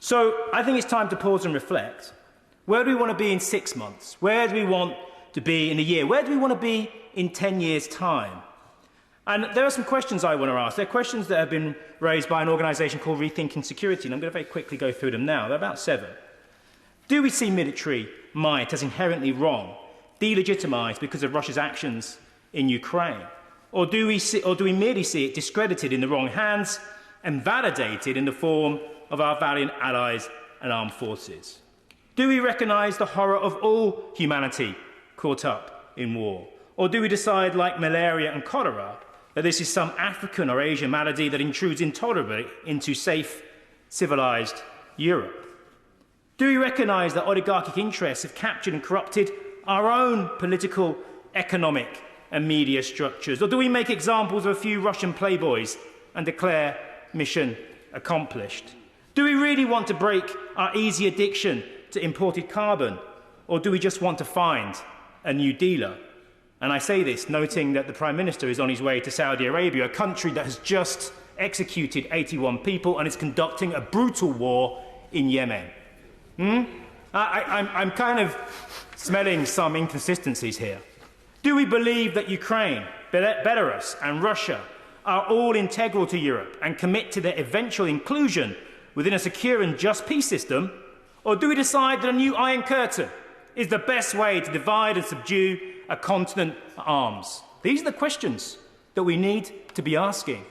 So I think it's time to pause and reflect. Where do we want to be in 6 months? Where do we want to be in a year? Where do we want to be in 10 years' time? And there are some questions I want to ask. They're questions that have been raised by an organisation called Rethinking Security, and I'm going to very quickly go through them now. There are about 7. Do we see military might as inherently wrong, delegitimised because of Russia's actions in Ukraine? Or do we merely see it discredited in the wrong hands and validated in the form of our valiant allies and armed forces? Do we recognise the horror of all humanity caught up in war? Or do we decide, like malaria and cholera, that this is some African or Asian malady that intrudes intolerably into safe, civilised Europe? Do we recognise that oligarchic interests have captured and corrupted our own political, economic and media structures? Or do we make examples of a few Russian playboys and declare mission accomplished? Do we really want to break our easy addiction to imported carbon? Or do we just want to find a new dealer? And I say this noting that the Prime Minister is on his way to Saudi Arabia, a country that has just executed 81 people and is conducting a brutal war in Yemen. I'm kind of smelling some inconsistencies here. Do we believe that Ukraine, Belarus and Russia are all integral to Europe and commit to their eventual inclusion within a secure and just peace system? Or do we decide that a new Iron Curtain is the best way to divide and subdue a continent at arms? These are the questions that we need to be asking.